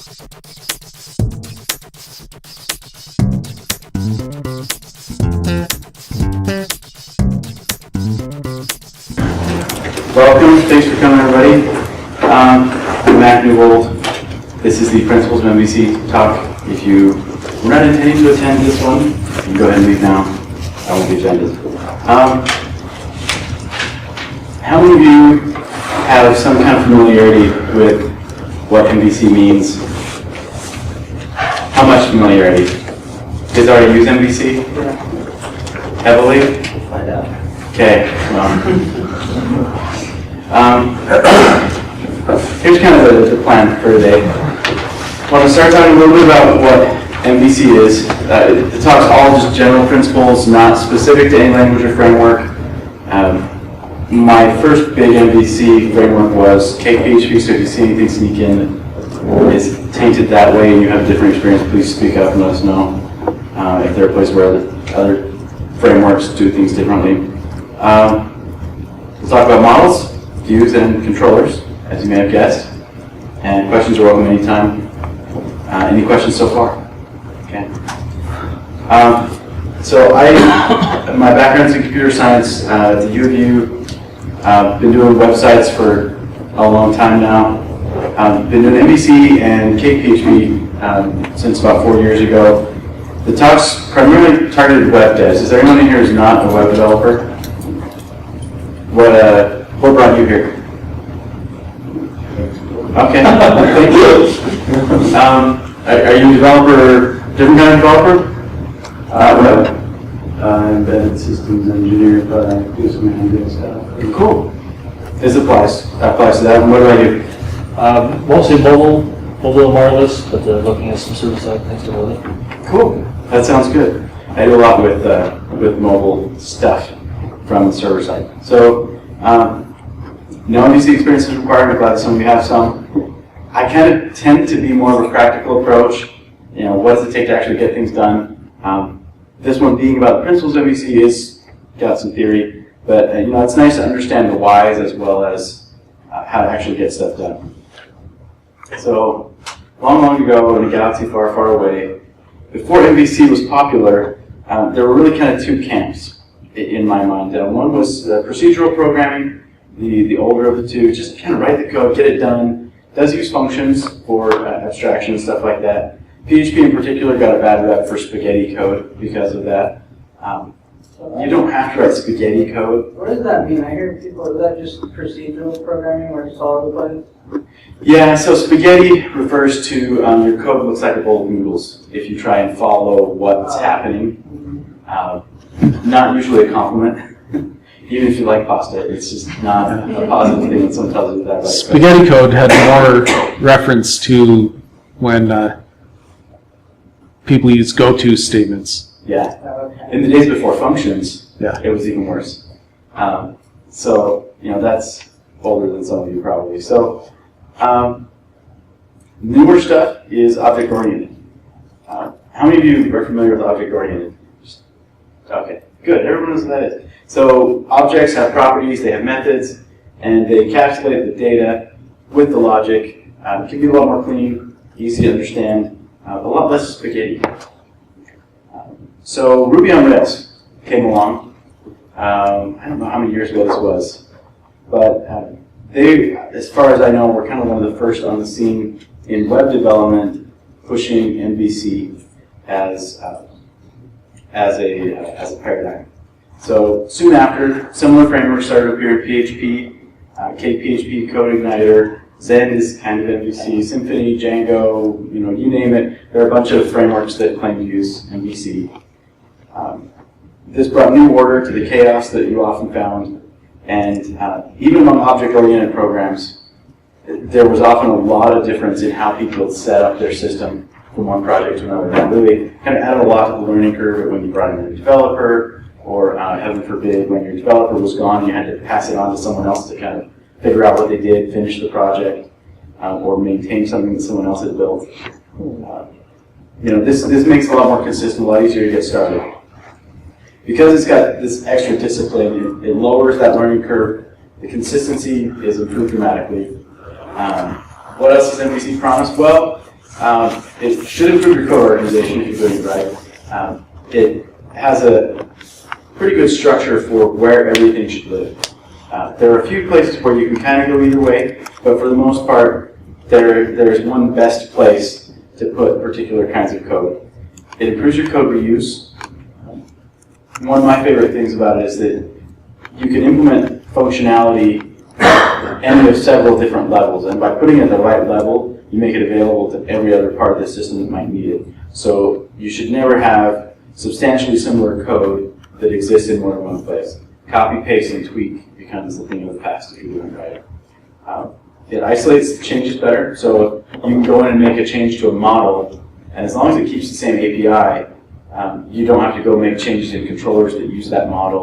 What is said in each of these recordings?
Welcome, thanks for coming everybody. I'm Matt Newbold. This is the Principles of MVC talk. If you were not intending to attend this one, you can go ahead and leave now. I won't be offended. How many of you have some kind of familiarity with what MVC means? How much familiarity? Kids already use MVC? Heavily? Find out. Okay. Here's kind of the plan for today. I want to start talking a little bit about what MVC is. The talk's all just general principles, not specific to any language or framework. My first big MVC framework was KPHP, so if you see anything sneak in that is tainted that way and you have a different experience, please speak up and let us know if there are places where other frameworks do things differently. We'll talk about models, views, and controllers, as you may have guessed. And questions are welcome anytime. Any questions so far? Okay. So my background's in computer science at the U of U. Been doing websites for a long time now. Been doing MVC and KPHP since about 4 years ago. The talk's primarily targeted web devs. Is there anyone in here who's not a web developer? What brought you here? Okay, thank you. Are you a developer, different kind of developer? Web. Embedded systems engineer, but I do some handy stuff. Cool. This applies to that. And what about you? Mostly mobile and wireless, but looking at some server-side things to build it. Cool. That sounds good. I do a lot with mobile stuff from the server side. So, no MVC experience is required. I'm glad that some of you have some. I kind of tend to be more of a practical approach. You know, what does it take to actually get things done? This one being about the principles of MVC is got some theory, but it's nice to understand the whys as well as how to actually get stuff done. So, long ago in a galaxy far, far away, before MVC was popular, there were really kind of two camps in my mind. One was procedural programming, the older of the two, just kind of write the code, get it done. Does use functions for abstraction and stuff like that. PHP in particular got a bad rep for spaghetti code because of that. You don't have to write spaghetti code. What does that mean? I hear people, is that just procedural programming where it's all over the place? Yeah, so spaghetti refers to your code looks like a bowl of noodles if you try and follow what's happening. Not usually a compliment. Even if you like pasta, it's just not a positive thing when someone tells you that. Right? Spaghetti code had more reference to when people use go-to statements. Yeah. Okay. In the days before functions, Yeah. it was even worse. So, that's older than some of you probably. So, newer stuff is object-oriented. How many of you are familiar with object-oriented? Okay, good. Everyone knows what that is. So, objects have properties, they have methods, and they encapsulate the data with the logic. It can be a lot more clean, easy to understand, a lot less spaghetti. So Ruby on Rails came along. I don't know how many years ago this was, but they, as far as I know, were kind of one of the first on the scene in web development, pushing MVC as a paradigm. So soon after, similar frameworks started to appear in PHP, KPHP, CodeIgniter, Zen is kind of MVC, Symfony, Django, you name it. There are a bunch of frameworks that claim to use MVC. This brought new order to the chaos that you often found, and even among object-oriented programs, there was often a lot of difference in how people set up their system from one project to another. That really kind of added a lot to the learning curve when you brought in a new developer, or heaven forbid, when your developer was gone, you had to pass it on to someone else to kind of figure out what they did, finish the project, or maintain something that someone else had built. This makes it a lot more consistent, a lot easier to get started. Because it's got this extra discipline, it lowers that learning curve. The consistency is improved dramatically. What else does MVC promise? Well, It should improve your code organization if you're doing it right. It has a pretty good structure for where everything should live. There are a few places where you can kind of go either way, but for the most part, there's one best place to put particular kinds of code. It improves your code reuse. One of my favorite things about it is that you can implement functionality at any of several different levels, and by putting it at the right level, you make it available to every other part of the system that might need it. So you should never have substantially similar code that exists in more than one place. Copy, paste, and tweak becomes the thing of the past if you're doing it right. It isolates changes better, so you can go in and make a change to a model, and as long as it keeps the same API, you don't have to go make changes in controllers that use that model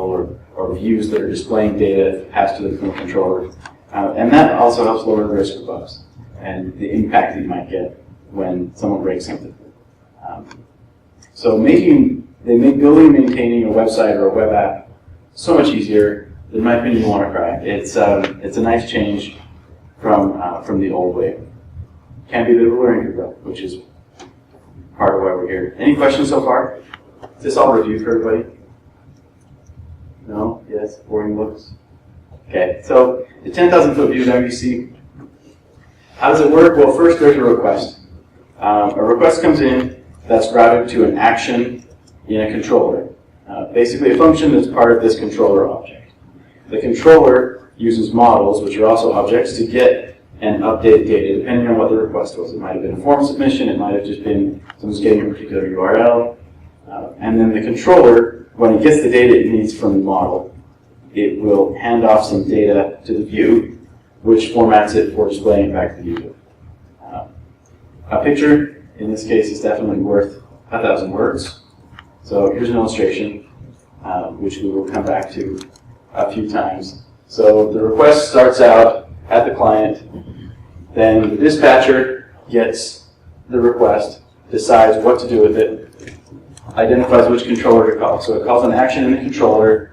or views that are displaying data passed to the controller. And that also helps lower the risk of bugs and the impact that you might get when someone breaks something. So they make building and maintaining a website or a web app so much easier. In my opinion, you want to cry. It's a nice change from the old way. Can be a bit of a learning curve though, which is part of why we're here. Any questions so far? Is this all reviewed for everybody? No? Yes? Boring looks? Okay, so the 10,000 foot view of MVC. How does it work? Well, first there's a request. A request comes in that's routed to an action in a controller. Basically a function that's part of this controller object. The controller uses models, which are also objects, to get and update data depending on what the request was. It might have been a form submission, it might have just been someone's getting a particular URL. And then the controller, when it gets the data it needs from the model, it will hand off some data to the view, which formats it for displaying it back to the user. A picture, in this case, is definitely worth 1,000 words. So here's an illustration, which we will come back to a few times. So the request starts out at the client, then the dispatcher gets the request, decides what to do with it, identifies which controller to call. So it calls an action in the controller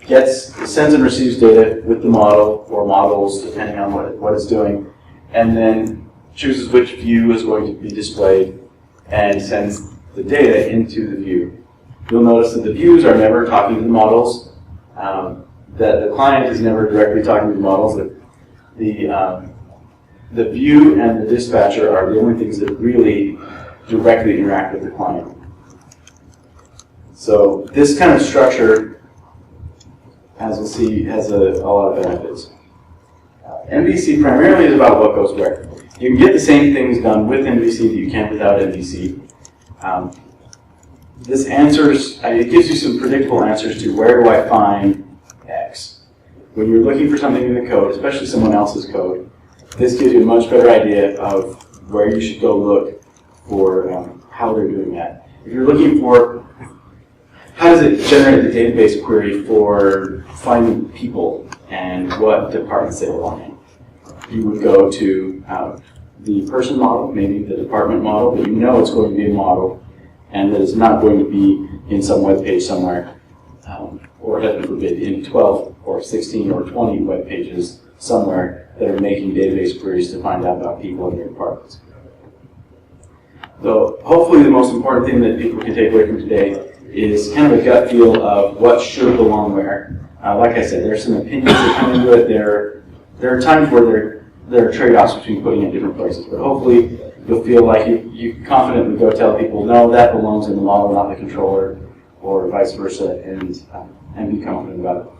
sends and receives data with the model or models, depending on what it's doing, and then chooses which view is going to be displayed and sends the data into the view. You'll notice that the views are never talking to the models, that the client is never directly talking to the models. The view and the dispatcher are the only things that really directly interact with the client. So this kind of structure, as we'll see, has a lot of benefits. MVC primarily is about what goes where. You can get the same things done with MVC that you can without MVC. It gives you some predictable answers to where do I find X. When you're looking for something in the code, especially someone else's code, this gives you a much better idea of where you should go look for how they're doing that. If you're looking for how does it generate the database query for finding people and what departments they belong in, you would go to the person model, maybe the department model, but you know it's going to be a model and that it's not going to be in some web page somewhere, or heaven forbid, in 12 or 16 or 20 web pages somewhere that are making database queries to find out about people in their departments. So hopefully the most important thing that people can take away from today is kind of a gut feel of what should belong where. Like I said, there's some opinions that come into it. There are times where there are trade-offs between putting it in different places, but hopefully you'll feel like you confidently go tell people, no, that belongs in the model, not the controller, or vice versa, and be confident about it.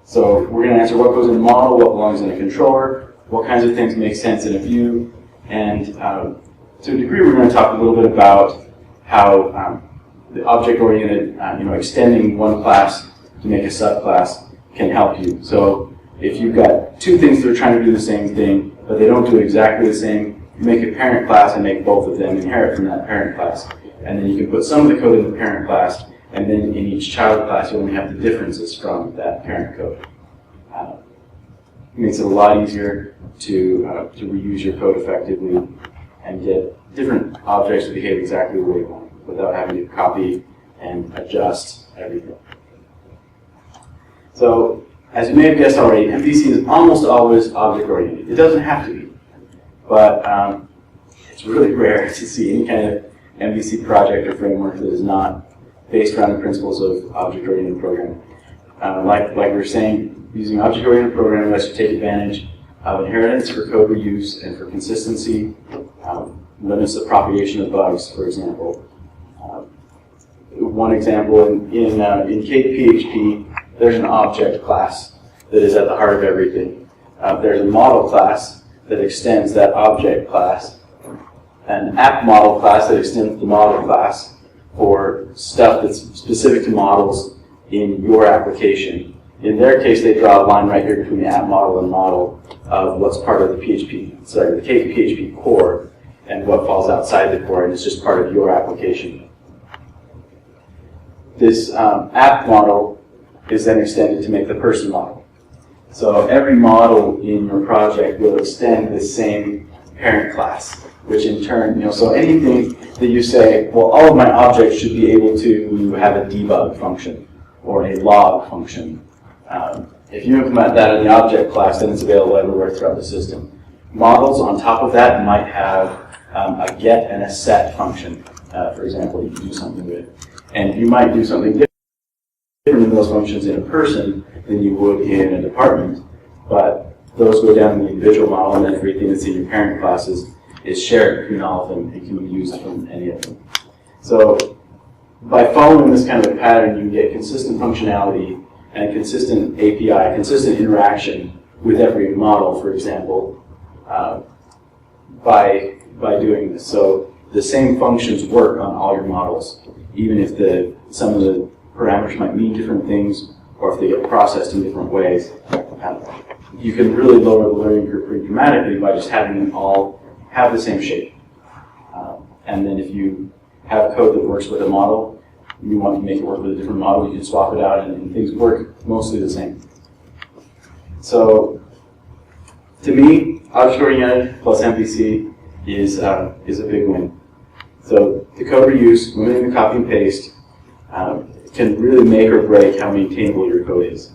So we're going to answer what goes in the model, what belongs in a controller, what kinds of things make sense in a view, and to a degree we're going to talk a little bit about how the object-oriented, extending one class to make a subclass can help you. So if you've got two things that are trying to do the same thing, but they don't do exactly the same, you make a parent class and make both of them inherit from that parent class. And then you can put some of the code in the parent class, and then in each child class you only have the differences from that parent code. It makes it a lot easier to reuse your code effectively and get different objects to behave exactly the way you want without having to copy and adjust everything. So, as you may have guessed already, MVC is almost always object-oriented. It doesn't have to be, but it's really rare to see any kind of MVC project or framework that is not based around the principles of object-oriented programming. Like we were saying, using object-oriented programming lets you take advantage of inheritance for code reuse and for consistency, limits the propagation of bugs, for example. One example, in PHP, there's an object class that is at the heart of everything. There's a model class that extends that object class, an app model class that extends the model class for stuff that's specific to models in your application. In their case, they draw a line right here between the app model and model of what's part of the KPHP core and what falls outside the core, and it's just part of your application. This app model is then extended to make the person model. So every model in your project will extend the same parent class, which in turn, so anything that you say, well, all of my objects should be able to have a debug function or a log function. If you implement that in the object class, then it's available everywhere throughout the system. Models on top of that might have a get and a set function, for example, you can do something with. And you might do something different in those functions in a person than you would in a department, but those go down in the individual model, and then everything that's in your parent classes is shared between all of them and can be used from any of them. So by following this kind of a pattern, you get consistent functionality and consistent API, consistent interaction with every model, for example, by doing this. So the same functions work on all your models, even if some of the parameters might mean different things, or if they get processed in different ways. You can really lower the learning curve pretty dramatically by just having them all have the same shape. And then if you have code that works with a model, you want to make it work with a different model, you can swap it out and things work mostly the same. So to me, object-oriented plus MVC is a big win. So the code reuse, limiting the copy and paste, can really make or break how maintainable your code is.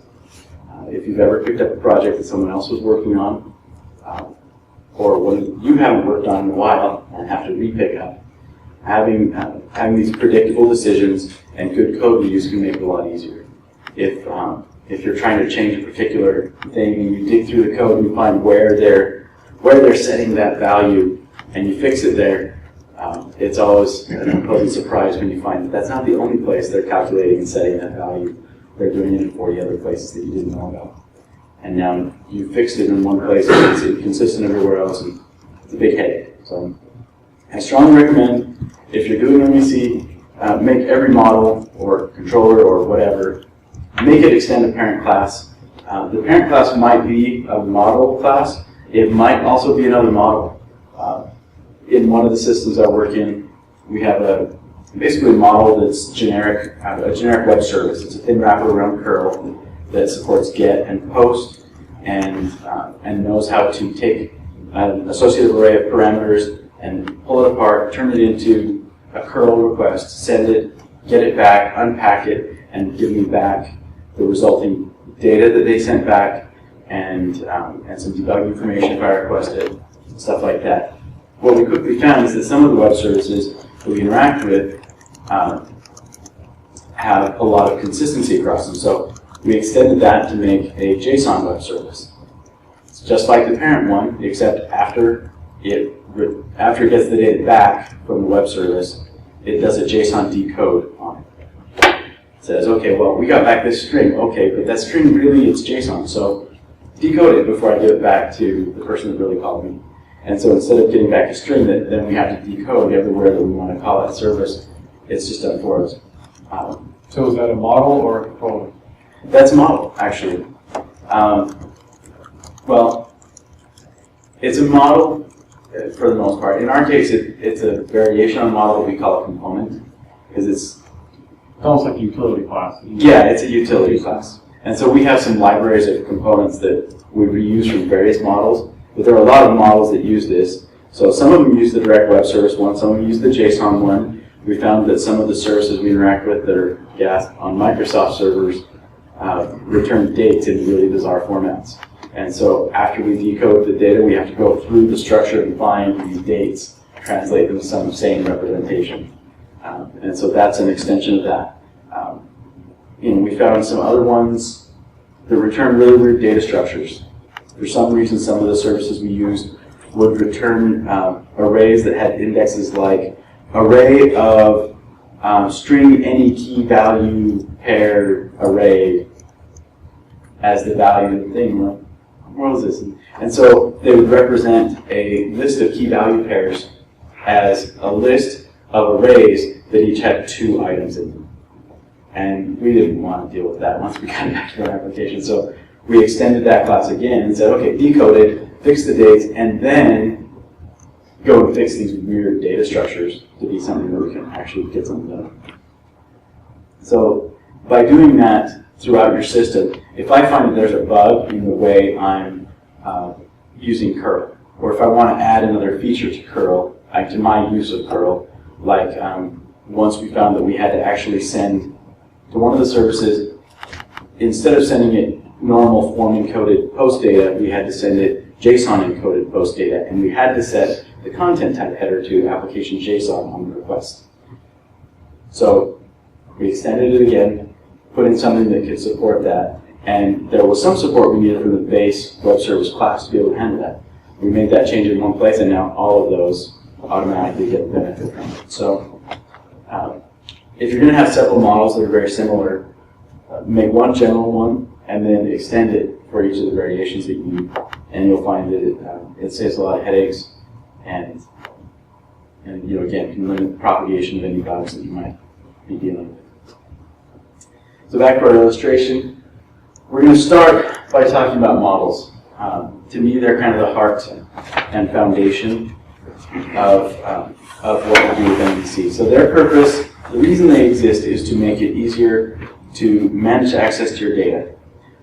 If you've ever picked up a project that someone else was working on, or one you haven't worked on in a while and have to re-pick up, having these predictable decisions and good code reuse can make it a lot easier. If you're trying to change a particular thing and you dig through the code and you find where they're setting that value and you fix it there, it's always an unpleasant surprise when you find that that's not the only place they're calculating and setting that value. They're doing it in 40 other places that you didn't know about. And now you fixed it in one place and it's inconsistent everywhere else, and it's a big headache. So I strongly recommend, if you're doing MVC, make every model or controller or whatever, make it extend a parent class. The parent class might be a model class. It might also be another model. In one of the systems I work in, we have basically a model that's generic, a generic web service. It's a thin wrapper around curl that supports get and post and knows how to take an associative array of parameters and pull it apart, turn it into a curl request, send it, get it back, unpack it, and give me back the resulting data that they sent back and some debug information if I request it, stuff like that. What we quickly found is that some of the web services that we interact with have a lot of consistency across them. So we extended that to make a JSON web service. It's just like the parent one, except after it gets the data back from the web service, it does a JSON decode on it. It says, okay, well, we got back this string. Okay, but that string really is JSON, so decode it before I give it back to the person that really called me. And so instead of getting back a string that then we have to decode everywhere that we want to call that service, it's just done for us. So is that a model or a controller? That's a model, actually. Well, it's a model for the most part. In our case, it's a variation on a model we call a component, because it's almost like a utility class. Yeah, it's a utility class. And so we have some libraries of components that we reuse from various models. But there are a lot of models that use this. So some of them use the direct web service one, some of them use the JSON one. We found that some of the services we interact with that are on Microsoft servers return dates in really bizarre formats. And so after we decode the data, we have to go through the structure and find these dates translate them to some sane representation. And so that's an extension of that. We found some other ones that return really weird data structures. For some reason, some of the services we used would return arrays that had indexes like array of string any key value pair array as the value of the thing. Like, what was this? And so they would represent a list of key value pairs as a list of arrays that each had 2 items in them. And we didn't want to deal with that once we got back to our application. So we extended that class again and said, okay, decode it, fix the dates, and then go and fix these weird data structures to be something that we can actually get something done. So by doing that throughout your system, if I find that there's a bug in the way I'm using curl, or if I want to add another feature to curl, to my use of curl, like once we found that we had to actually send to one of the services, instead of sending it normal form encoded post data, we had to send it JSON encoded post data, and we had to set the content type header to application JSON on the request. So we extended it again, put in something that could support that, and there was some support we needed from the base web service class to be able to handle that. We made that change in one place, and now all of those automatically get the benefit from it. So if you're going to have several models that are very similar, make one general one and then extend it for each of the variations that you need, and you'll find that it saves a lot of headaches, and again, can limit the propagation of any bugs that you might be dealing with. So back to our illustration, we're going to start by talking about models. To me, they're kind of the heart and foundation of what we do with MVC. So their purpose, the reason they exist, is to make it easier to manage access to your data.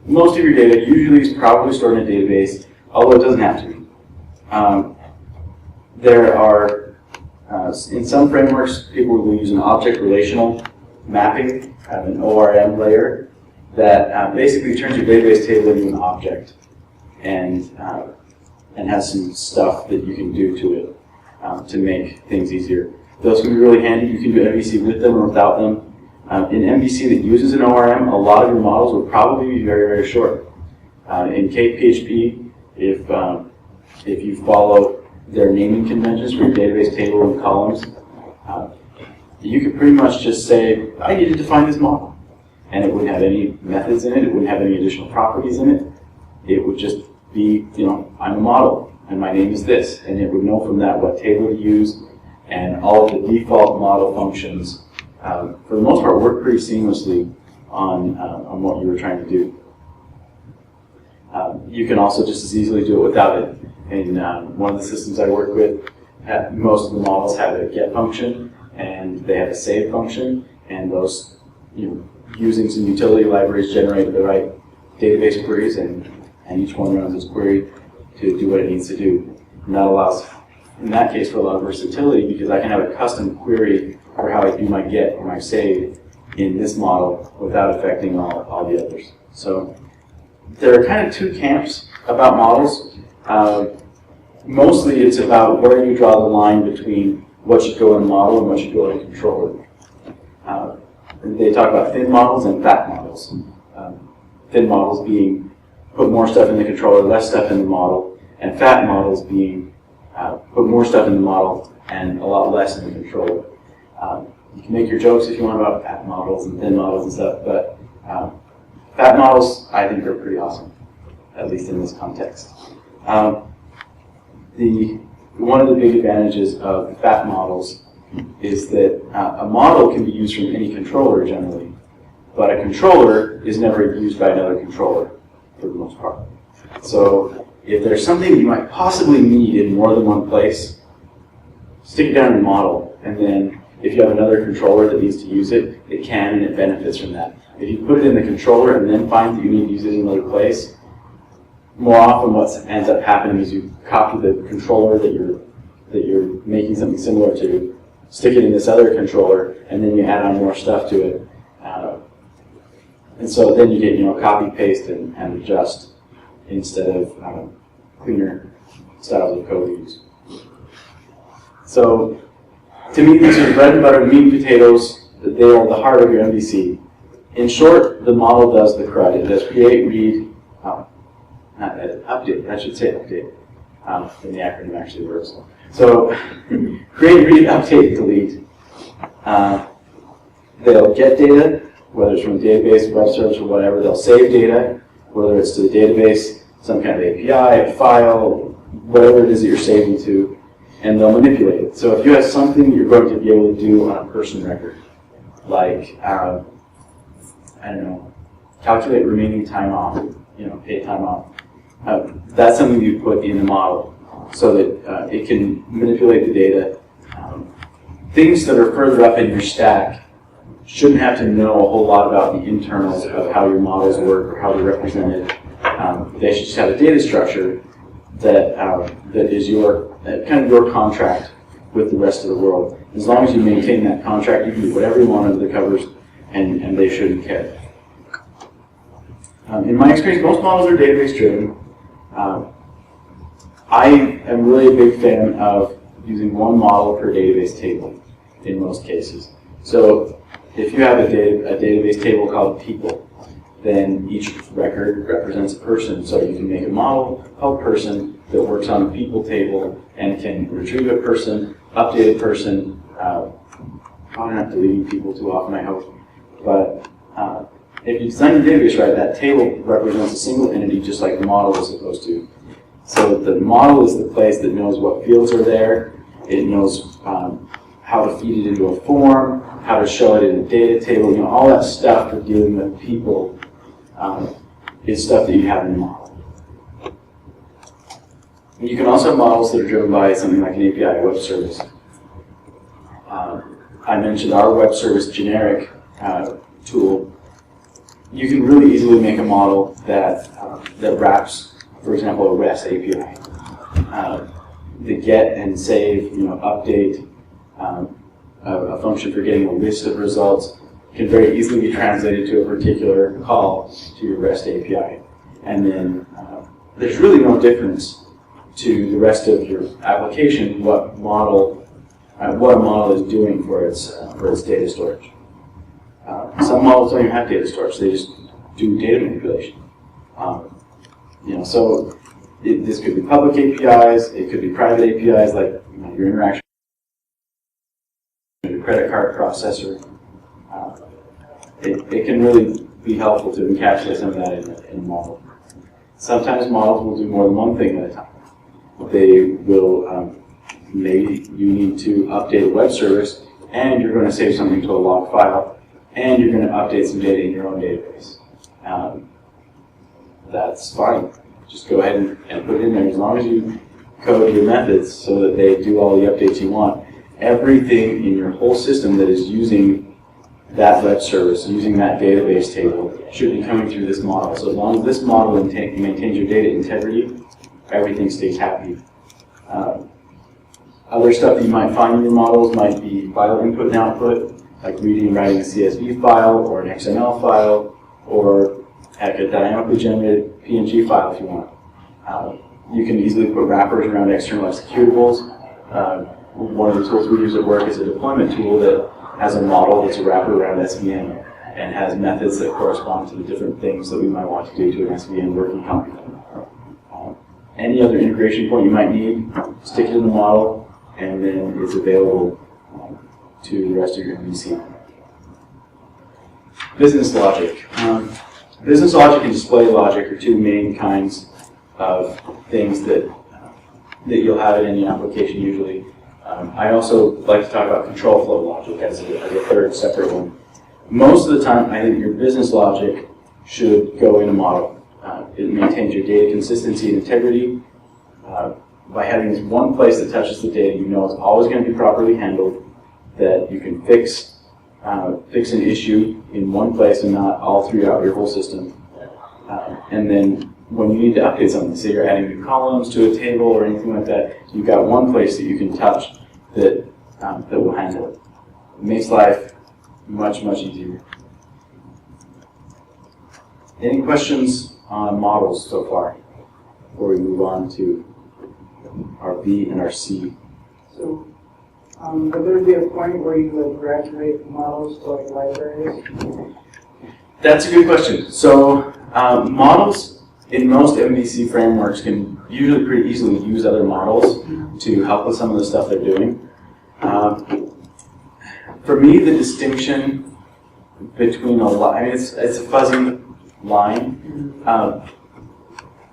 Most of your data usually is probably stored in a database, although it doesn't have to be. There are, in some frameworks, people will use an object relational mapping, an ORM layer, that basically turns your database table into an object and has some stuff that you can do to it to make things easier. Those can be really handy. You can do MVC with them or without them. In MVC that uses an ORM, a lot of your models will probably be very, very short. In KPHP, if you follow their naming conventions for your database table and columns, you could pretty much just say, I need to define this model. And it wouldn't have any methods in it. It wouldn't have any additional properties in it. It would just be, I'm a model, and my name is this. And it would know from that what table to use, and all of the default model functions, for the most part, work pretty seamlessly on what you were trying to do. You can also just as easily do it without it. In one of the systems I work with, most of the models have a get function, and they have a save function, and those, using some utility libraries generate the right database queries, and each one runs its query to do what it needs to do. And that allows, in that case, for a lot of versatility, because I can have a custom query for how I do my get or my save in this model without affecting all the others. So there are kind of two camps about models. Mostly it's about where you draw the line between what should go in a model and what should go in a controller. They talk about thin models and fat models. Thin models being put more stuff in the controller, less stuff in the model, and fat models being put more stuff in the model and a lot less in the controller. You can make your jokes if you want about fat models and thin models and stuff, but fat models I think are pretty awesome, at least in this context. One of the big advantages of fat models is that a model can be used from any controller generally, but a controller is never used by another controller for the most part. So if there's something you might possibly need in more than one place, stick it down in a model, and then if you have another controller that needs to use it, it can and it benefits from that. If you put it in the controller and then find that you need to use it in another place, more often what ends up happening is you copy the controller that you're making something similar to, stick it in this other controller, and then you add on more stuff to it. And so then you get copy, paste, and adjust instead of cleaner styles of code use. So to me, these are bread and butter, meat and potatoes. They are the heart of your MVC. In short, the model does the CRUD. It does create, read, not edit, update. I should say update. And the acronym actually works. So create, read, update, delete. They'll get data, whether it's from a database, web service, or whatever. They'll save data, whether it's to the database, some kind of API, a file, whatever it is that you're saving to, and they'll manipulate it. So if you have something you're going to be able to do on a person record, like, I don't know, calculate remaining time off, paid time off. That's something you put in a model so that it can manipulate the data. Things that are further up in your stack shouldn't have to know a whole lot about the internals of how your models work or how they're represented. They should just have a data structure that that is your kind of your contract with the rest of the world. As long as you maintain that contract, you can do whatever you want under the covers, and they shouldn't care. In my experience, most models are database driven. I am really a big fan of using one model per database table in most cases. So if you have a database table called people, then each record represents a person. So you can make a model called person that works on a people table and can retrieve a person, update a person, probably not deleting people too often, I hope. But if you design your database right, that table represents a single entity just like the model is supposed to. So the model is the place that knows what fields are there. It knows how to feed it into a form, how to show it in a data table, all that stuff for dealing with people is stuff that you have in the model. And you can also have models that are driven by something like an API, a web service. I mentioned our web service generic tool. You can really easily make a model that wraps, for example, a REST API. The get and save, update, a function for getting a list of results can very easily be translated to a particular call to your REST API. And then there's really no difference to the rest of your application what a model is doing for its data storage. Some models don't even have data storage; they just do data manipulation. So this could be public APIs, it could be private APIs like your interaction with your credit card processor. It can really be helpful to encapsulate some of that in a model. Sometimes models will do more than one thing at a time. They will, maybe you need to update a web service, and you're going to save something to a log file, and you're going to update some data in your own database. That's fine. Just go ahead and put it in there. As long as you code your methods so that they do all the updates you want, everything in your whole system that is using that web service, using that database table, should be coming through this model. So as long as this model maintains your data integrity, everything stays happy. Other stuff that you might find in your models might be file input and output, like reading and writing a CSV file or an XML file, or heck, a dynamically generated PNG file if you want. You can easily put wrappers around external executables. One of the tools we use at work is a deployment tool that has a model that's a wrapper around SVN and has methods that correspond to the different things that we might want to do to an SVN working copy. Any other integration point you might need, stick it in the model, and then it's available to the rest of your MVC. Business logic. Business logic and display logic are two main kinds of things that you'll have in any application usually. I also like to talk about control flow logic as a third separate one. Most of the time, I think your business logic should go in a model. It maintains your data consistency and integrity. By having this one place that touches the data, you know it's always going to be properly handled, that you can fix an issue in one place and not all throughout your whole system. And then when you need to update something, say you're adding new columns to a table or anything like that, you've got one place that you can touch that will handle it. It makes life much, much easier. Any questions on models so far before we move on to our B and our C? So Would there be a point where you would graduate models to like libraries? That's a good question. So models in most MVC frameworks can usually pretty easily use other models to help with some of the stuff they're doing. For me, the distinction between a line, it's a fuzzy line.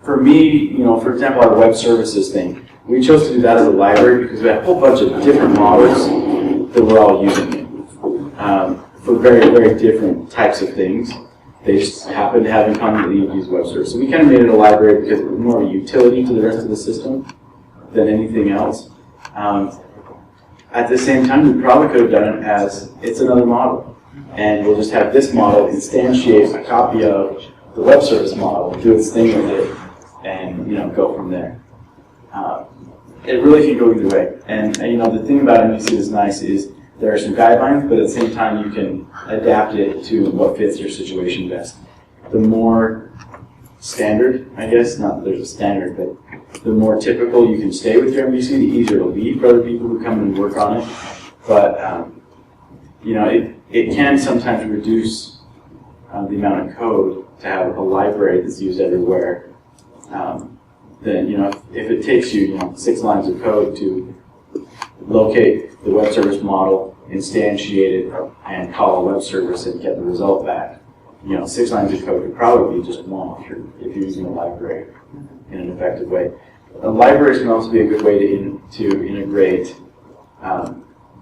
For me, for example, our web services thing, we chose to do that as a library because we had a whole bunch of different models that we're all using it for very, very different types of things. They just happen to have in common that you use web service. So we kind of made it a library because it was more of a utility to the rest of the system than anything else. At the same time, we probably could have done it as it's another model. And we'll just have this model instantiate a copy of the web service model, do its thing with it, and go from there. It really can go either way. And the thing about MVC that's nice is there are some guidelines, but at the same time you can adapt it to what fits your situation best. The more standard, I guess, not that there's a standard, but the more typical you can stay with your MVC, the easier it'll be for other people who come and work on it. But it can sometimes reduce the amount of code to have a library that's used everywhere. Then if it takes you 6 lines of code to locate the web service model, instantiate it, and call a web service and get the result back, 6 lines of code could probably be just one if you're using a library in an effective way. Libraries can also be a good way to integrate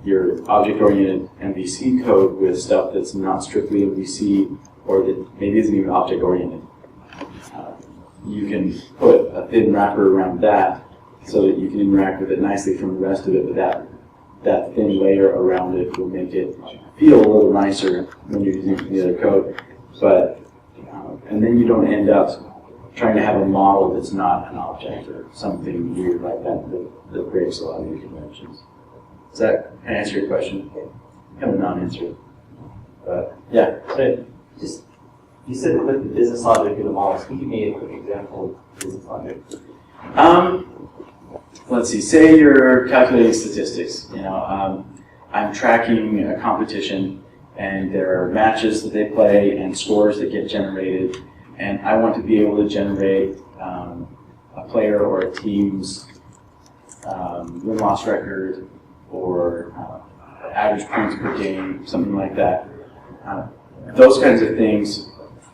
your object-oriented MVC code with stuff that's not strictly MVC or that maybe isn't even object-oriented. You can put a thin wrapper around that so that you can interact with it nicely from the rest of it, but that thin layer around it will make it feel a little nicer when you're using the other code. But and then you don't end up trying to have a model that's not an object or something weird like that breaks a lot of your conventions. Does that answer your question? Kind of non-answer. But yeah. Just, you said put the business logic in the models. Can you give me a quick example of business logic? Let's see. Say you're calculating statistics. I'm tracking a competition, and there are matches that they play and scores that get generated, and I want to be able to generate a player or a team's win-loss record or average points per game, something like that. Those kinds of things,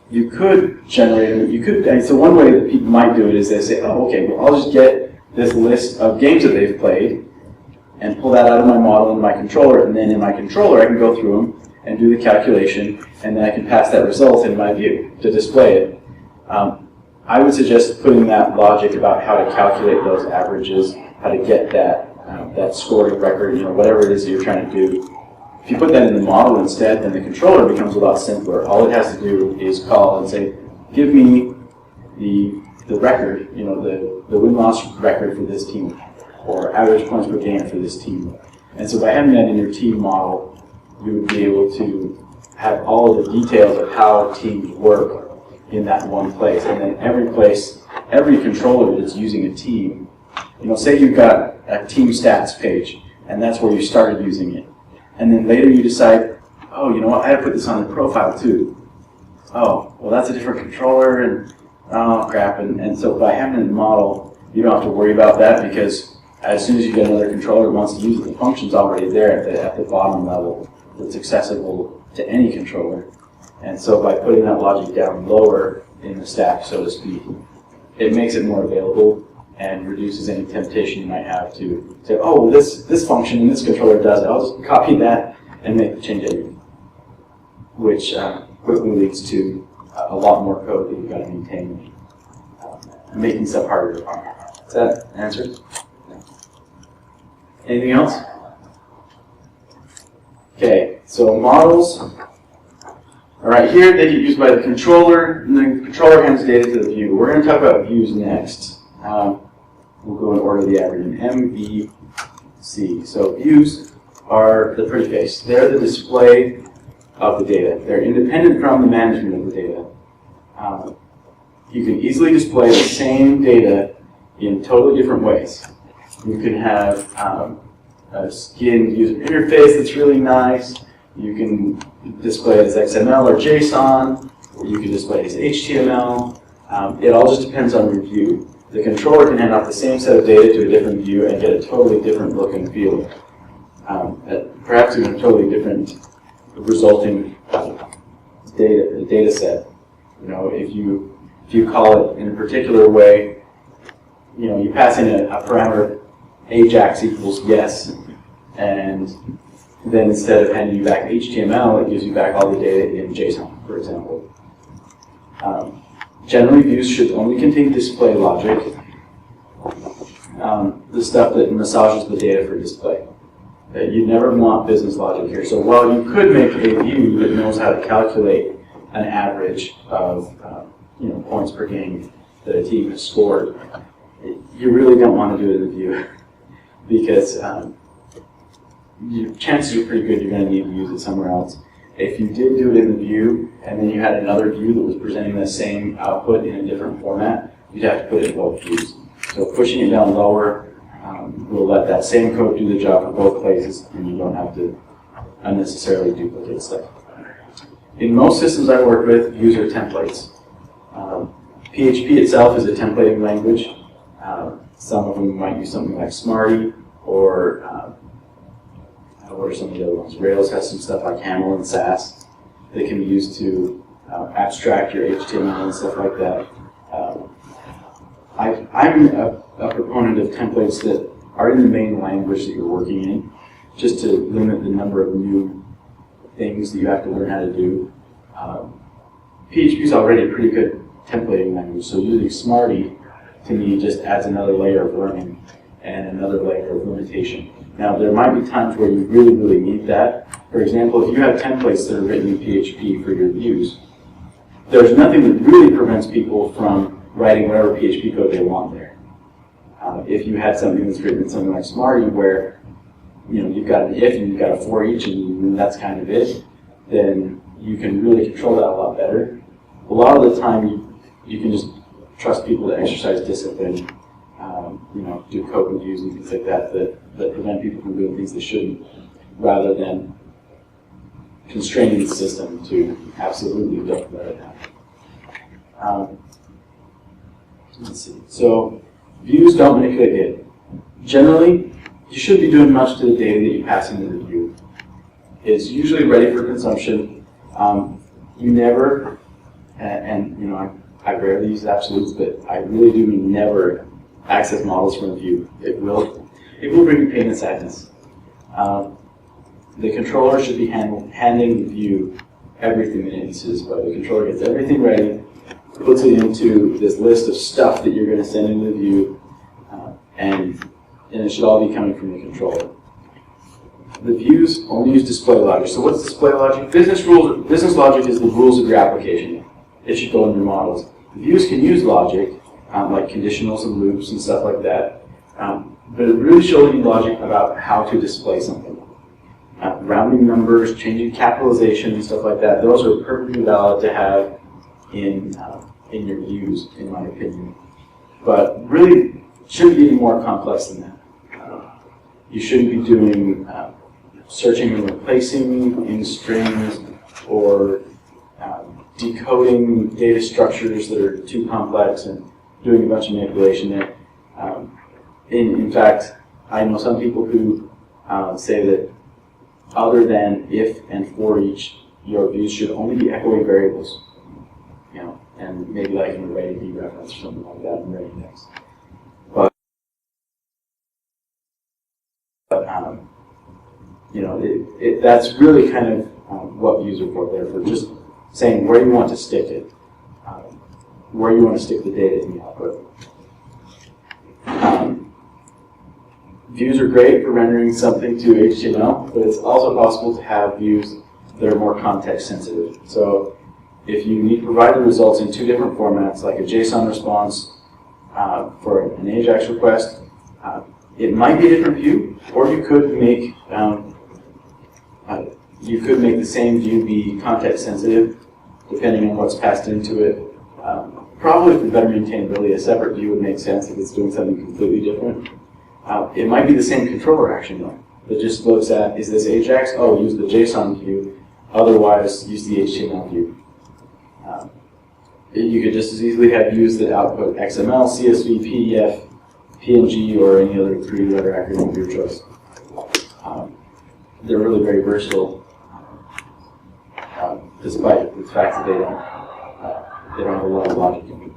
you could generate them. So one way that people might do it is they say, oh, okay, well, I'll just get this list of games that they've played and pull that out of my model in my controller, and then in my controller I can go through them and do the calculation, and then I can pass that result in my view to display it. I would suggest putting that logic about how to calculate those averages, how to get that scoring record, whatever it is that you're trying to do. If you put that in the model instead, then the controller becomes a lot simpler. All it has to do is call and say, give me the record, the win-loss record for this team, or average points per game for this team. And so by having that in your team model, you would be able to have all of the details of how teams work in that one place. And then every controller that's using a team, say you've got a team stats page, and that's where you started using it. And then later you decide, oh, you know what, I have to put this on the profile too. Oh, well, that's a different controller, and oh, crap. And so by having a model, you don't have to worry about that, because as soon as you get another controller that wants to use it, the function's already there at the bottom level that's accessible to any controller. And so by putting that logic down lower in the stack, so to speak, it makes it more available and reduces any temptation you might have to say, oh, well, this function in this controller does it. I'll just copy that and make the change everything, which quickly leads to a lot more code that you've got to maintain, making stuff harder. Does that answer? Anything else? Okay, so models. All right, here they get used by the controller, and the controller hands data to the view. We're going to talk about views next. We'll go in order of the acronym, MVC. So views are the pretty face. They're the display of the data. They're independent from the management of the data. You can easily display the same data in totally different ways. You can have a skinned user interface that's really nice. You can display it as XML or JSON, or you can display it as HTML. It all just depends on your view. The controller can hand off the same set of data to a different view and get a totally different look and feel. Perhaps even a totally different resulting data set. You know, if you call it in a particular way, you know, you pass in a parameter Ajax equals yes, and then instead of handing you back HTML, it gives you back all the data in JSON, for example. Generally, views should only contain display logic, the stuff that massages the data for display. You never want business logic here. So while you could make a view that knows how to calculate an average of points per game that a team has scored, you really don't want to do it in the view because your chances are pretty good you're going to need to use it somewhere else. If you did do it in the view and then you had another view that was presenting the same output in a different format, you'd have to put it in both views. So pushing it down lower will let that same code do the job for both places, and you don't have to unnecessarily duplicate stuff. In most systems I work with, views are templates. PHP itself is a templating language. Some of them might use something like Smarty, or what are some of the other ones? Rails has some stuff like Haml and Sass that can be used to abstract your HTML and stuff like that. I'm a proponent of templates that are in the main language that you're working in, just to limit the number of new things that you have to learn how to do. PHP is already a pretty good templating language, so using Smarty to me just adds another layer of learning and another layer of limitation. Now, there might be times where you really, really need that. For example, if you have templates that are written in PHP for your views, there's nothing that really prevents people from writing whatever PHP code they want there. If you had something that's written in something like Smarty where you've got an if and you've got a for each and that's kind of it, then you can really control that a lot better. A lot of the time you can just trust people to exercise discipline, do code reviews and things like that prevent people from doing things they shouldn't, rather than constraining the system to absolutely don't let it happen. Let's see. So views don't manipulate data. Generally, you shouldn't be doing much to the data that you pass into the view. It's usually ready for consumption. You never, I rarely use absolutes, but I really do mean never access models from a view. It will bring you pain and sadness. The controller should be handing the view everything that it needs to display. The controller gets everything ready, puts it into this list of stuff that you're going to send into the view, and it should all be coming from the controller. The views only use display logic. So what's display logic? Business logic is the rules of your application. It should go in your models. The views can use logic, like conditionals and loops and stuff like that, but it really should only be logic about how to display something. Rounding numbers, changing capitalization and stuff like that, those are perfectly valid to have in your views, in my opinion. But really, shouldn't be any more complex than that. You shouldn't be doing searching and replacing in strings or decoding data structures that are too complex and doing a bunch of manipulation there. In fact, I know some people who say that other than if and for each, your views should only be echoing variables. And maybe like an array B reference or something like that in array index. That's really kind of what views are for. There for just saying where you want to stick it, where you want to stick the data in the output. Views are great for rendering something to HTML, but it's also possible to have views that are more context sensitive. So if you need to provide the results in two different formats, like a JSON response for an AJAX request, it might be a different view, or you could make the same view be context sensitive, depending on what's passed into it. Probably for better maintainability, a separate view would make sense if it's doing something completely different. It might be the same controller action though. that just looks at, is this Ajax? Oh, use the JSON view. Otherwise, use the HTML view. You could just as easily have views that output XML, CSV, PDF, PNG, or any other 3-letter acronym of your choice. They're really very versatile, despite the fact that they don't have a lot of logic in them.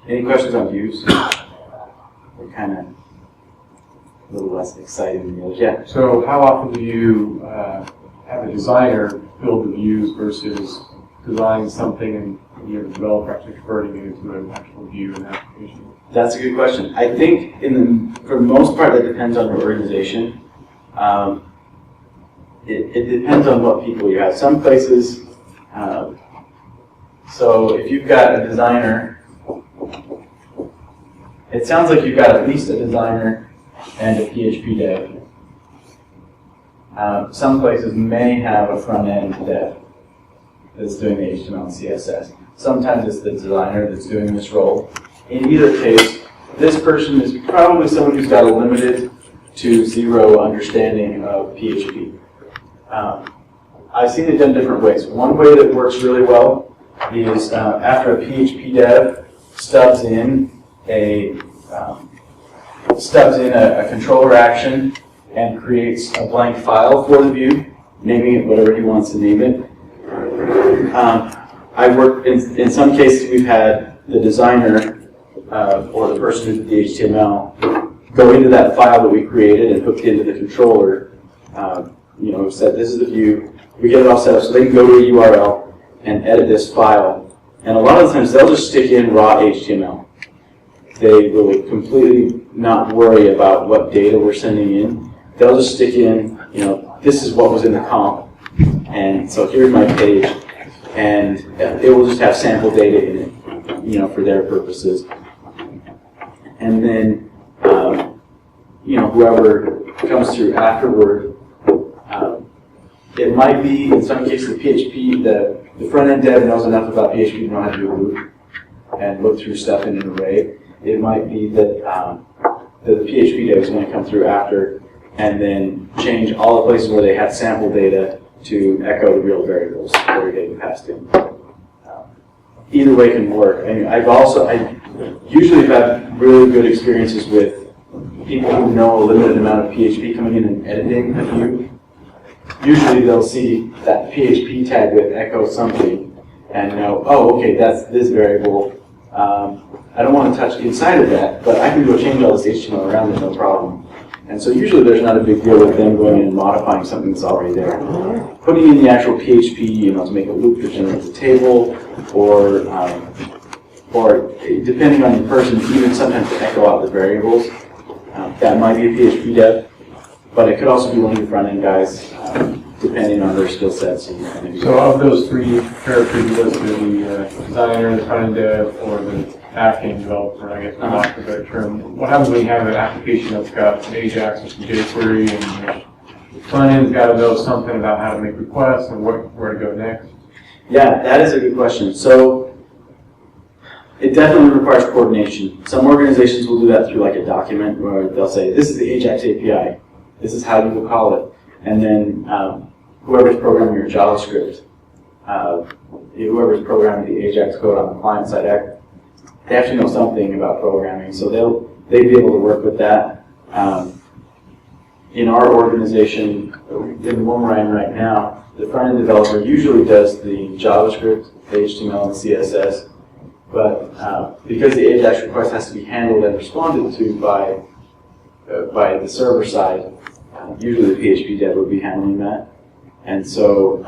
Any questions on views? They're kind of a little less exciting than the others. Yeah. So how often do you have a designer build the views versus design something and you're the developer actually converting it into an actual view and application? That's a good question. I think for the most part that depends on your organization. It depends on what people you have. Some places, so if you've got a designer, it sounds like you've got at least a designer and a PHP dev. Some places may have a front-end dev that's doing the HTML and CSS. Sometimes it's the designer that's doing this role. In either case, this person is probably someone who's got a limited to zero understanding of PHP. I've seen it done different ways. One way that works really well is after a PHP dev stubs in a controller action and creates a blank file for the view, naming it whatever he wants to name it. I work in some cases we've had the designer or the person who did the HTML go into that file that we created and hook it into the controller. We've said this is the view. We get it all set up so they can go to a URL and edit this file. And a lot of the times they'll just stick in raw HTML. They will completely not worry about what data we're sending in. They'll just stick in, this is what was in the comp. And so here's my page. And it will just have sample data in it, for their purposes. And then, whoever comes through afterward, it might be, in some cases, the PHP, the front-end dev knows enough about PHP to know how to do a loop and look through stuff in an array. It might be that the PHP dev is going to come through after and then change all the places where they had sample data to echo the real variables that are getting passed in. Either way can work. I usually have had really good experiences with people who know a limited amount of PHP coming in and editing a view. Usually they'll see that PHP tag with echo something and know, oh, okay, that's this variable. I don't want to touch inside of that, but I can go change all this HTML around it, no problem. And so usually there's not a big deal with them going in and modifying something that's already there. Putting in the actual PHP, to make a loop that generates a table, or depending on the person, even sometimes to echo out the variables. That might be a PHP dev, but it could also be one of your front-end guys, depending on their skill sets. So of those three characters you listed, the designer, the front-end dev, or the back-end developer, I guess, for lack of a better term, what happens when you have an application that's got an Ajax or some jQuery, and the front-end's got to know something about how to make requests and where to go next? Yeah, that is a good question. So it definitely requires coordination. Some organizations will do that through like a document where they'll say, this is the Ajax API. This is how you will call it. And then whoever's programming your JavaScript, whoever's programming the Ajax code on the client side, they have to know something about programming. So they'd be able to work with that. In our organization, in the one we're in right now, the front-end developer usually does the JavaScript, the HTML, and CSS. But because the Ajax request has to be handled and responded to by the server side, usually the PHP dev would be handling that. And so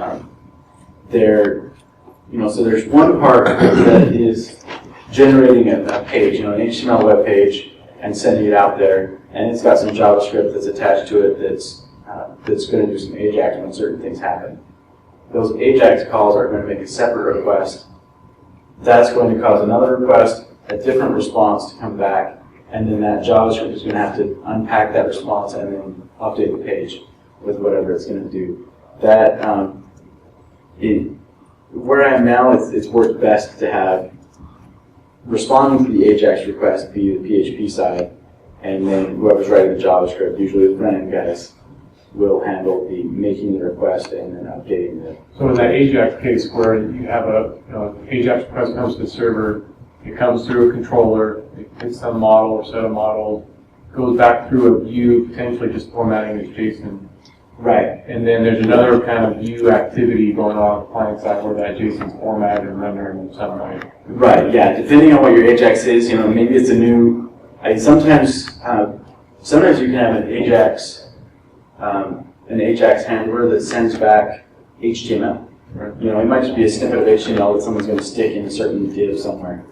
so there's one part that is generating a page, an HTML web page, and sending it out there. And it's got some JavaScript that's attached to it that's going to do some Ajax when certain things happen. Those Ajax calls are going to make a separate request. That's going to cause another request, a different response to come back, and then that JavaScript is going to have to unpack that response and then update the page with whatever it's going to do. That, where I am now, it's worked best to have responding to the Ajax request be the PHP side, and then whoever's writing the JavaScript, usually the front-end guys, will handle the making the request and then updating the. So in that AJAX case where you have AJAX request comes to the server, it comes through a controller, it hits some model or set of models, goes back through a view, potentially just formatting as JSON. Right. And then there's another kind of view activity going on the client side where that JSON's formatted and rendered in some way. Right, yeah, depending on what your AJAX is, maybe it's a new, sometimes you can have an AJAX handler that sends back HTML. Right. It might just be a snippet of HTML that someone's going to stick in a certain div somewhere.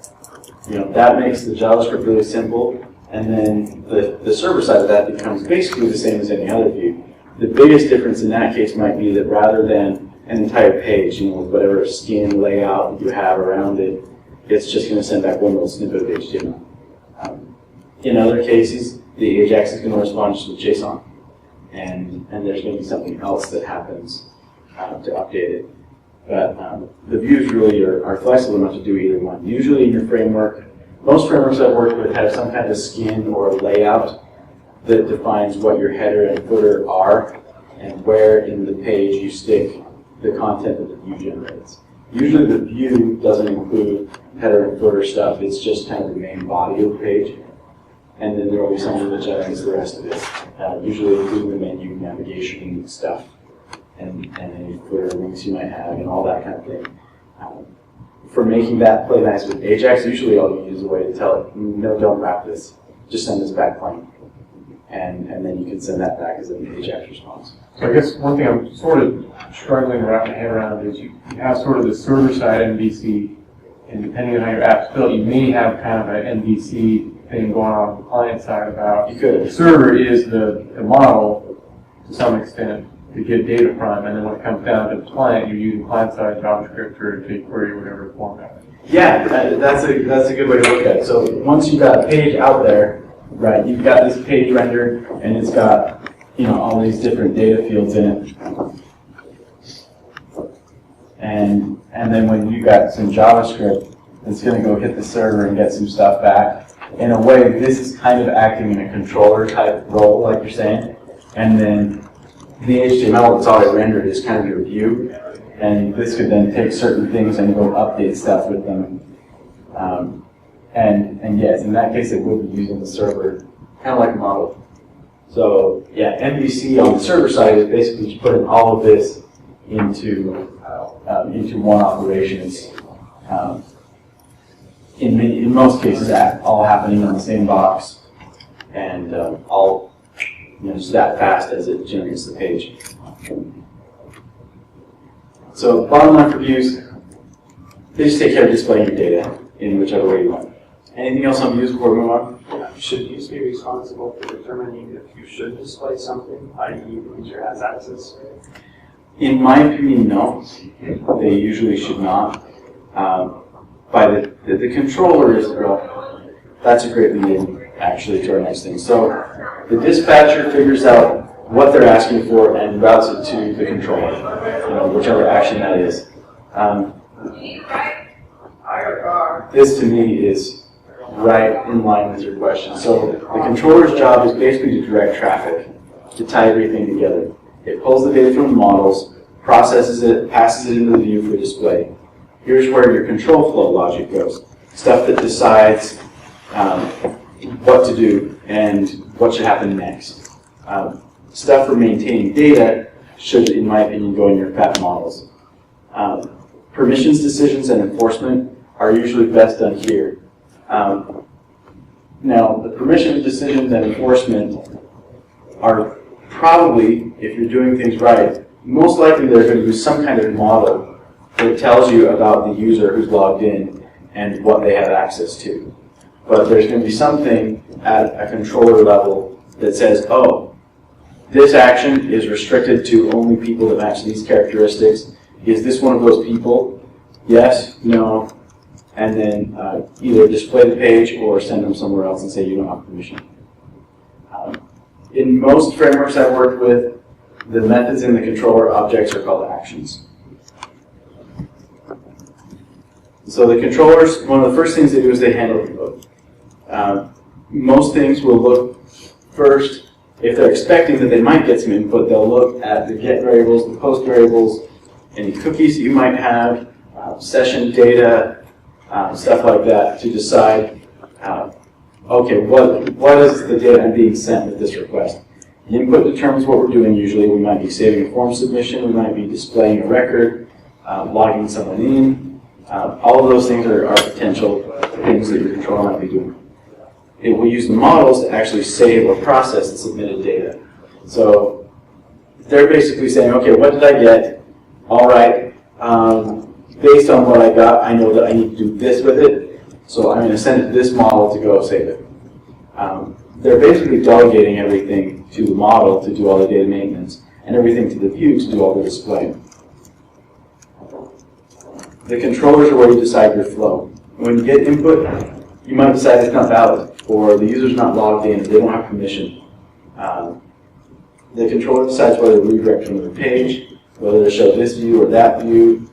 That makes the JavaScript really simple, and then the server side of that becomes basically the same as any other view. The biggest difference in that case might be that rather than an entire page, with whatever skin layout you have around it, it's just going to send back one little snippet of HTML. In other cases, the AJAX is going to respond just with JSON, and there's going to be something else that happens to update it. But the views really are flexible enough to do either one. Usually in your framework, most frameworks I've worked with have some kind of skin or layout that defines what your header and footer are and where in the page you stick the content that the view generates. Usually the view doesn't include header and footer stuff, it's just kind of the main body of the page. And then there will be something that generates the rest of it, usually including the menu, navigation stuff, and any footer links you might have, and all that kind of thing. For making that play nice with AJAX, usually all you use is a way to tell it, no, don't wrap this, just send this back plain. And then you can send that back as an AJAX response. So I guess one thing I'm sort of struggling to wrap my head around is you have sort of the server-side MVC, and depending on how your app's built, you may have kind of an MVC thing going on the client side about You could. the server is the model to some extent to get data from, and then when it comes down to the client, you're using client-side JavaScript or jQuery, whatever format. Yeah, that's a good way to look at it. So once you've got a page out there, right, you've got this page rendered, and it's got all these different data fields in it. And then when you got some JavaScript, it's going to go hit the server and get some stuff back. In a way, this is kind of acting in a controller type role, like you're saying. And then the HTML that's already rendered is kind of your view. And this could then take certain things and go update stuff with them. And yes, in that case, it would be using the server, kind of like a model. So yeah, MVC on the server side is basically just putting all of this into one operation. In most cases, all happening on the same box, and all just that fast as it generates the page. So bottom line for views, they just take care of displaying your data in whichever way you want. Anything else on views before we move on? Should views be responsible for determining if you should display something, i.e. the user has access? In my opinion, no. They usually should not. By the controller is, that's a great lead-in, actually, to our next thing. So the dispatcher figures out what they're asking for and routes it to the controller, whichever action that is. This, to me, is right in line with your question. So the controller's job is basically to direct traffic, to tie everything together. It pulls the data from the models, processes it, passes it into the view for display. Here's where your control flow logic goes. Stuff that decides what to do and what should happen next. Stuff for maintaining data should, in my opinion, go in your fat models. Permissions decisions and enforcement are usually best done here. Now, the permission decisions and enforcement are probably, if you're doing things right, most likely they're going to use some kind of model that tells you about the user who's logged in and what they have access to. But there's going to be something at a controller level that says, oh, this action is restricted to only people that match these characteristics. Is this one of those people? Yes, no, and then either display the page or send them somewhere else and say you don't have permission. In most frameworks I've worked with, the methods in the controller objects are called actions. So the controllers, one of the first things they do is they handle the code. most things will look first, if they're expecting that they might get some input, they'll look at the get variables, the post variables, any cookies you might have, session data, stuff like that, to decide, okay, what is the data I'm being sent with this request? The input determines what we're doing usually. We might be saving a form submission, we might be displaying a record, logging someone in. All of those things are potential things that your controller might be doing. It will use the models to actually save or process the submitted data. So they're basically saying, okay, what did I get? All right, based on what I got, I know that I need to do this with it. So I'm going to send it to this model to go save it. They're basically delegating everything to the model to do all the data maintenance, and everything to the view to do all the display. The controllers are where you decide your flow. When you get input, you might decide it's not valid, or the user's not logged in, they don't have permission. The controller decides whether to redirect from the page, whether to show this view or that view,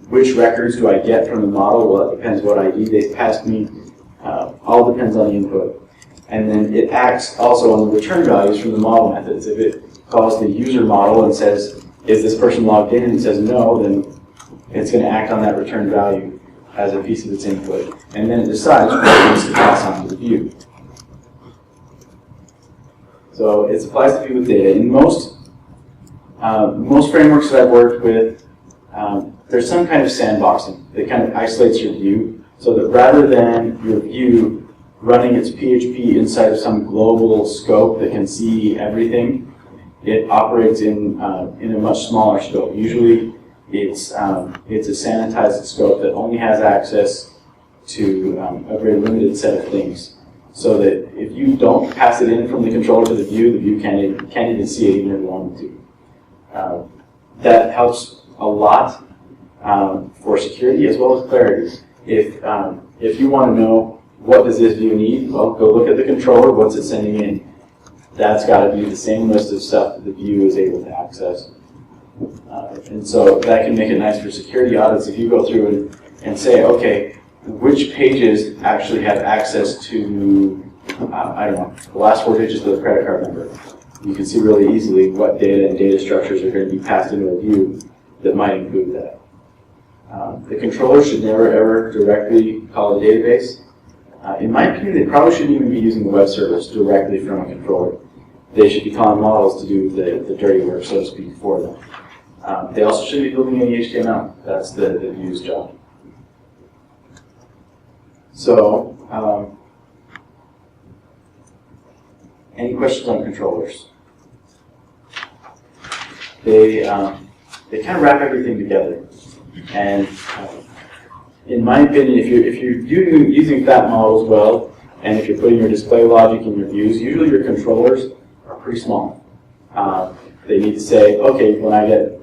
which records do I get from the model. Well, it depends what ID they passed me. All depends on the input. And then it acts also on the return values from the model methods. If it calls the user model and says, is this person logged in, and it says no, then it's going to act on that return value as a piece of its input. And then it decides what it needs to pass on to the view. So it applies to view with data. In most frameworks that I've worked with, there's some kind of sandboxing that kind of isolates your view, so that rather than your view running its PHP inside of some global scope that can see everything, it operates in a much smaller scope. Usually, it's a sanitized scope that only has access to a very limited set of things. So that if you don't pass it in from the controller to the view can't even see it even if you wanted to. That helps a lot for security as well as clarity. If you want to know what does this view need, well, go look at the controller, what's it sending in. That's got to be the same list of stuff that the view is able to access. And so that can make it nice for security audits if you go through and say, okay, which pages actually have access to, I don't know, the last 4 digits of the credit card number. You can see really easily what data and data structures are going to be passed into a view that might include that. The controller should never ever directly call the database. In my opinion, they probably shouldn't even be using the web service directly from a controller. They should be calling models to do the dirty work, so to speak, for them. They also shouldn't be building any HTML. That's the view's job. So, any questions on controllers? They kind of wrap everything together. And in my opinion, if you're using fat models well, and if you're putting your display logic in your views, usually your controllers are pretty small. They need to say, okay, when I get,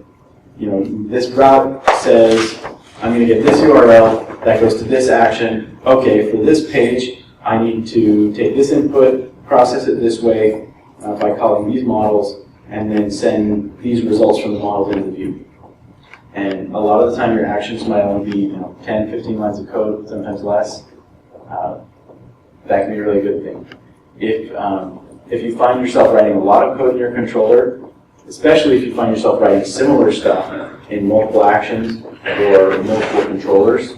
this route says I'm going to get this URL that goes to this action. Okay, for this page, I need to take this input, process it this way by calling these models, and then send these results from the models into the view. And a lot of the time, your actions might only be 10, 15 lines of code, sometimes less. That can be a really good thing. If you find yourself writing a lot of code in your controller, especially if you find yourself writing similar stuff in multiple actions or multiple controllers,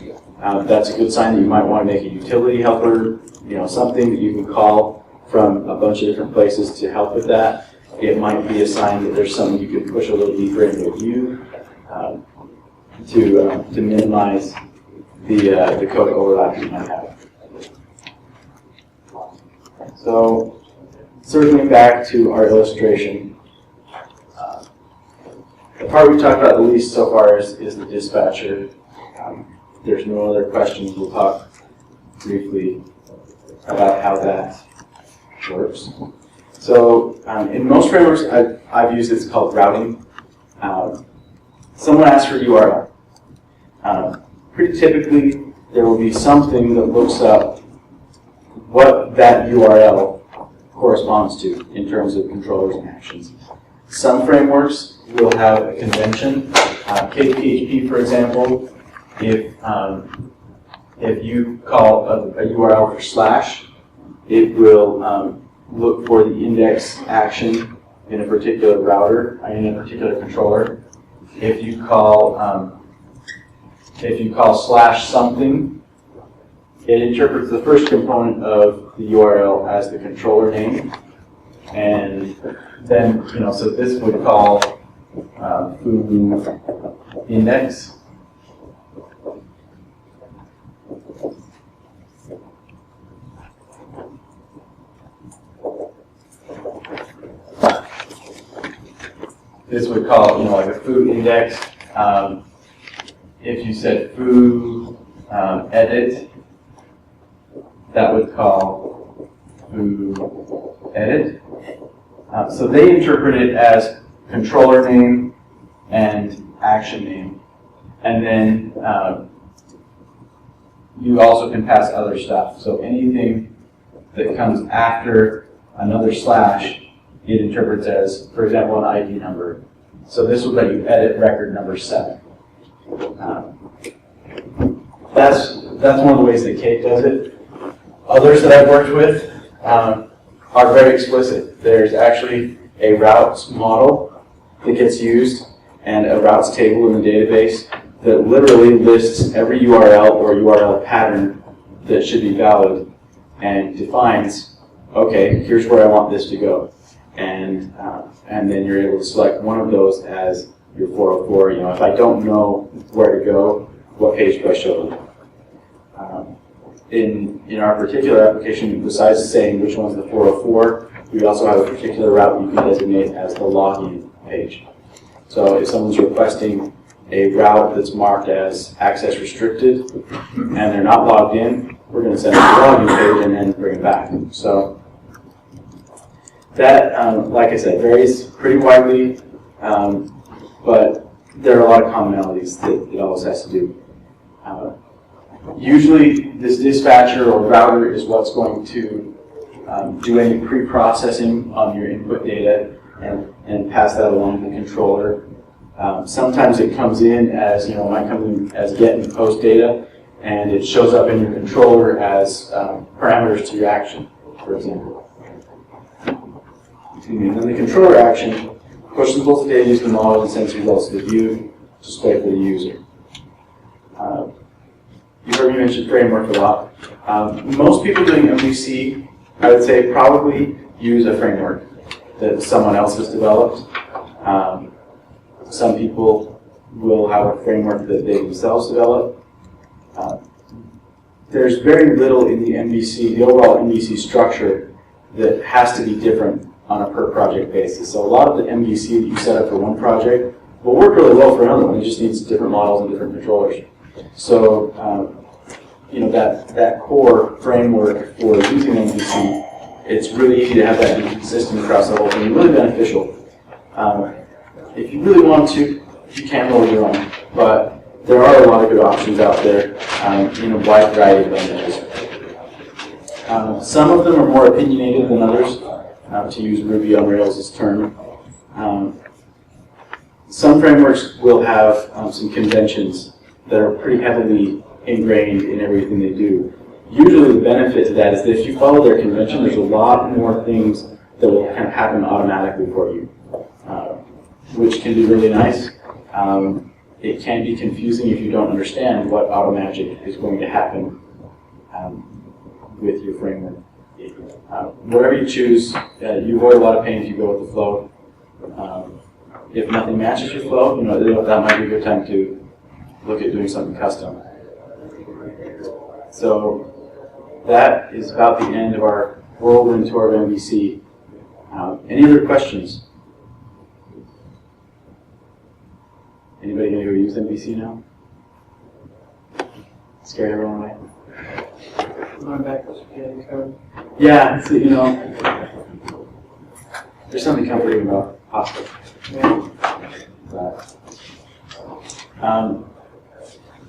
that's a good sign that you might want to make a utility helper, something that you can call from a bunch of different places to help with that. It might be a sign that there's something you can push a little deeper into a view to minimize the code overlap you might have. So, circling back to our illustration, the part we talked about the least so far is the dispatcher. If there's no other questions, we'll talk briefly about how that works. So, in most frameworks I've used, it's called routing. Someone asks for URL. Pretty typically, there will be something that looks up what that URL corresponds to in terms of controllers and actions. Some frameworks will have a convention. KPHP, for example, if you call a URL for /, it will look for the index action in a particular router, in a particular controller. If you call slash something, it interprets the first component of the URL as the controller name, and then so this would call foo index. This would call, like a foo index. If you said foo edit, that would call foo edit. So they interpret it as controller name and action name. And then you also can pass other stuff. So anything that comes after another slash, it interprets as, for example, an ID number. So this would let you edit record number 7. That's one of the ways that Kate does it. Others that I've worked with are very explicit. There's actually a routes model that gets used and a routes table in the database that literally lists every URL or URL pattern that should be valid and defines, okay, here's where I want this to go. And then you're able to select one of those as your 404. If I don't know where to go, what page do I show them? In our particular application, besides saying which one's the 404, we also have a particular route you can designate as the login page. So if someone's requesting a route that's marked as access restricted and they're not logged in, we're going to send them to the login page and then bring it back. So that, like I said, varies pretty widely, but there are a lot of commonalities that it always has to do. Usually this dispatcher or router is what's going to do any pre-processing on your input data and pass that along to the controller. Sometimes it comes in as, might come in as get and post data, and it shows up in your controller as parameters to your action, for example. And then the controller action pushes both the data used in the model and sends results to the view, display for the user. You've heard me mention framework a lot. Most people doing MVC, I would say, probably use a framework that someone else has developed. Some people will have a framework that they themselves develop. There's very little in the MVC, the overall MVC structure, that has to be different on a per project basis. So a lot of the MVC that you set up for one project will work really well for another one. It just needs different models and different controllers. So that core framework for using MVC, it's really easy to have that be consistent across the whole thing. Really beneficial. If you really want to, you can roll your own, but there are a lot of good options out there in a wide variety of languages. Some of them are more opinionated than others, to use Ruby on Rails' term. Some frameworks will have some conventions that are pretty heavily ingrained in everything they do. Usually the benefit to that is that if you follow their convention, there's a lot more things that will kind of happen automatically for you, which can be really nice. It can be confusing if you don't understand what automagic is going to happen with your framework. Whatever you choose, you avoid a lot of pain if you go with the flow. If nothing matches your flow, that might be a good time to look at doing something custom. So that is about the end of our whirlwind tour of MVC. Any other questions? Anybody going to go use MVC now? Scare everyone away? Going back to spaghetti code. Yeah, so, there's something comforting about pasta. Yeah. But,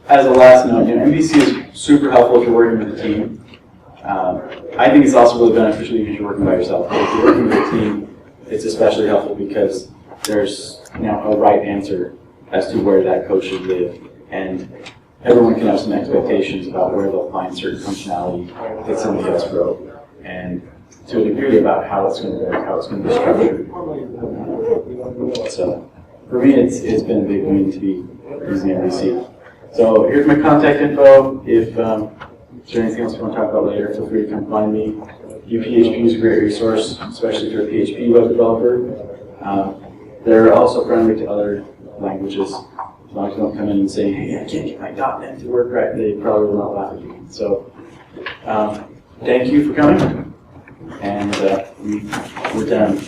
as a last note, MVC is super helpful if you're working with a team. I think it's also really beneficial if you're working by yourself. But if you're working with a team, it's especially helpful because there's a right answer as to where that code should live, and everyone can have some expectations about where they'll find certain functionality that somebody else wrote. and to a degree about how it's going to be structured. So for me, it's been a big win to be using MVC. So here's my contact info. If there's anything else you want to talk about later, feel free to come find me. UPHP is a great resource, especially if you're a PHP web developer. They're also friendly to other languages. As long as you don't come in and say, hey, I can't get my .NET to work right, they probably will not laugh at you. So thank you for coming, and we're done.